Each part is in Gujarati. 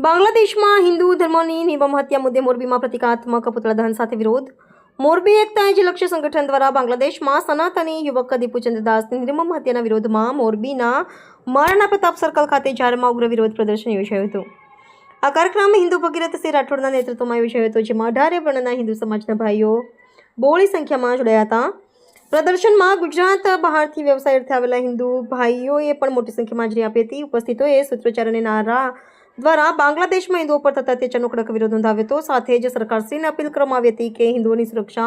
બાંગ્લાદેશમાં હિન્દુ ધર્મની નિર્મમ હત્યા મુદ્દે મોરબીમાં પ્રતિકાત્મક પુતળા દહન સાથે વિરોધ. મોરબી એકતા એજ લક્ષ્ય સંગઠન દ્વારા બાંગ્લાદેશમાં સનાતની યુવક દીપુચંદ્ર દાસની નિર્મમ હત્યાના વિરોધમાં મોરબીના મહારાણા પ્રતાપ સર્કલ ખાતે જાહેરમાં ઉગ્ર વિરોધ પ્રદર્શન યોજાયું હતું. આ કાર્યક્રમ હિન્દુ ભગીરથ સિંહ રાઠોડના નેતૃત્વમાં યોજાયો હતો, જેમાં 18 વર્ણના હિન્દુ સમાજના ભાઈઓ બહોળી સંખ્યામાં જોડાયા હતા. પ્રદર્શનમાં ગુજરાત બહારથી વ્યવસાય અર્થે આવેલા હિન્દુ ભાઈઓએ પણ મોટી સંખ્યામાં હાજરી આપી હતી. ઉપસ્થિતોએ સૂત્રોચ્ચાર અને નારા દ્વારા બાંગ્લાદેશમાં હિન્દુઓ પર થતા અત્યાચારનો કડક વિરોધ નોંધાવ્યો હતો. સાથે જ સરકારશ્રીને અપીલ કરવામાં આવી હતી કે હિન્દુઓની સુરક્ષા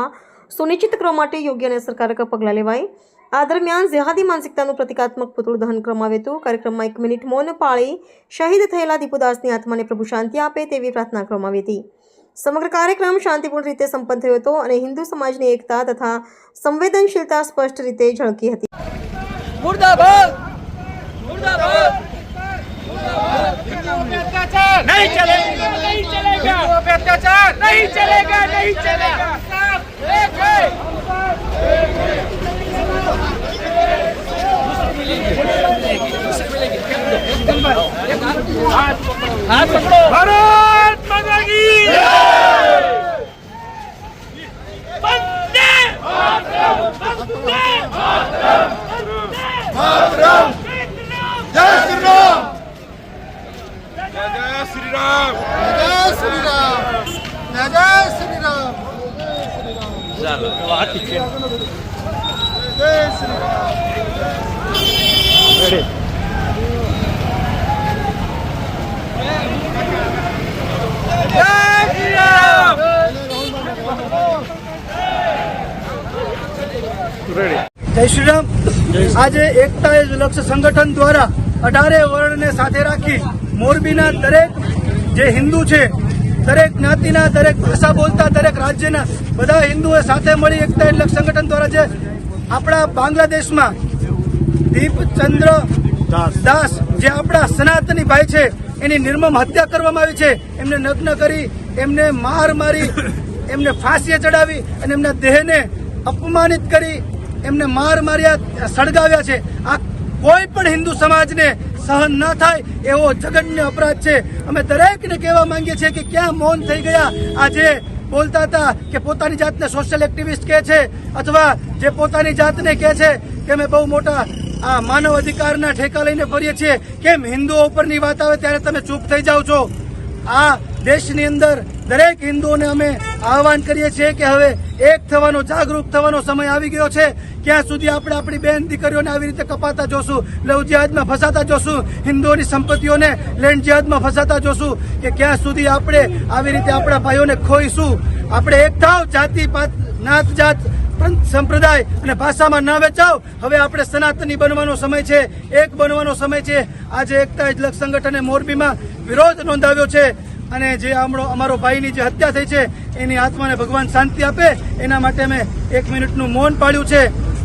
સુનિશ્ચિત કરવા માટે યોગ્ય અને અસરકારક પગલાં લેવાય. આ દરમિયાન જેહાદી માનસિકતાનું પ્રતિકાત્મક પુતળું દહન કરવામાં આવ્યું હતું. કાર્યક્રમમાં 1 મિનિટ મૌન પાળી શહીદ થયેલા દીપુદાસની આત્માને પ્રભુ શાંતિ આપે તેવી પ્રાર્થના કરવામાં આવી હતી. સમગ્ર કાર્યક્રમ શાંતિપૂર્ણ રીતે સંપન્ન થયો હતો અને હિન્દુ સમાજની એકતા તથા સંવેદનશીલતા સ્પષ્ટ રીતે ઝળકી હતી. मुर्दाबाद मुर्दाबाद नहीं चलेगा नहीं चलेगा अत्याचार नहीं चलेगा नहीं चलेगा एक है हाथ पकड़ो भारत माता की वंदे मातरम वंदे मातरम मातरम जय श्री राम जय श्री राम जय श्री राम जय श्री राम चलो बात ठीक है जय श्री राम रेडी जय श्री राम रेडी जय श्री राम। आज एकता एज लक्ष्य संगठन द्वारा 18 वर्णने साथे राखी मोरबीना दरेक जे हिंदू छे, दरेक ज्ञातिना, दरेक भाषा बोलता, दरेक राज्यना बधा हिंदुओ साथे मळी एकता एज लक्ष्य संगठन द्वारा जे आपणा बांग्लादेशमां दीपचंद्र दास जे आपणा सनातनी भाई छे एनी निर्मम हत्या करवामां आवी छे। एमने नग्न करी, एमने मार मारी, एमने फांसीए चढ़ावी अने एमना देहने अपमानित करी, एमने मार मार्या, सळगाव्या छे। आ कोई पण हिंदू समाजने सहन न थाय एवो जघन्य अपराध छे। अमे दरेकने कहेवा मांगीए छीए कि क्या मौन थई गया। આજે બોલતા હતા કે પોતાની જાતને સોશિયલ એક્ટિવિસ્ટ કહે છે અથવા જે પોતાની જાતને કહે છે કે અમે બહુ મોટા આ માનવ અધિકારના ઠેકા લઈને ફરીએ છીએ, કેમ હિન્દુઓ ઉપરની વાત આવે ત્યારે તમે ચૂપ થઈ જાઓ છો। આ દેશની અંદર દરેક હિન્દુઓને અમે આહવાન કરીએ છીએ કે હવે એક થવાનો, જાગૃત થવાનો સમય આવી ગયો છે। ક્યાં સુધી આપણે આપણી બેન દીકરીઓને આવી રીતે કપાતા જોશું, લવ જિહાદમાં ફસાતા જોશું, હિન્દુઓની સંપત્તિઓને લેન્ડ જિહાદમાં ફસાતા જોશું, કે ક્યાં સુધી આપણે આવી રીતે આપણા ભાઈઓને ખોઈશું। આપણે એક થાવ, જાતિ પાત નાત જાત સંપ્રદાય અને ભાષામાં ન વેચાવ। હવે આપણે સનાતની બનવાનો સમય છે, એક બનવાનો સમય છે। આજે એકતા એજ લક્ષ્ય સંગઠને મોરબીમાં વિરોધ નોંધાવ્યો છે અને જે અમારો ભાઈની જે હત્યા થઈ છે એની આત્માને ભગવાન શાંતિ આપે એના માટે અમે 1 મિનિટનું મૌન પાળ્યું છે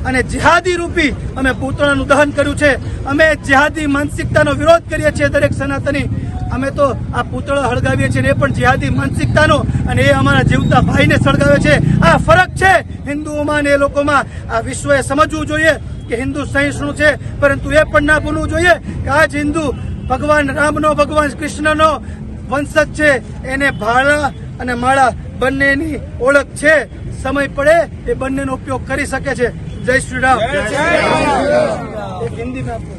અને જિહાદી રૂપી અમે પૂતળાનું દહન કર્યું છે। અમે જિહાદી માનસિકતાનો વિરોધ કરીએ છીએ। દરેક સનાતની અમે તો આ પૂતળો હળગાવીએ છીએ એ પણ જિહાદી માનસિકતાનો, અને એ અમારા જીવતા ભાઈને સળગાવે છે। આ ફરક છે હિન્દુઓમાં અને એ લોકોમાં। આ વિશ્વએ સમજવું જોઈએ કે હિન્દુ સહિષ્ણુ છે, પરંતુ એ પણ ના ભૂલવું જોઈએ કે આજ હિન્દુ ભગવાન રામનો, ભગવાન કૃષ્ણનો વંશજ છે। એને ભાળા અને માળા બંનેની ઓળખ છે। સમય પડે એ બંનેનો ઉપયોગ કરી શકે છે। જય શ્રી રામ। એક હિન્દી में आपको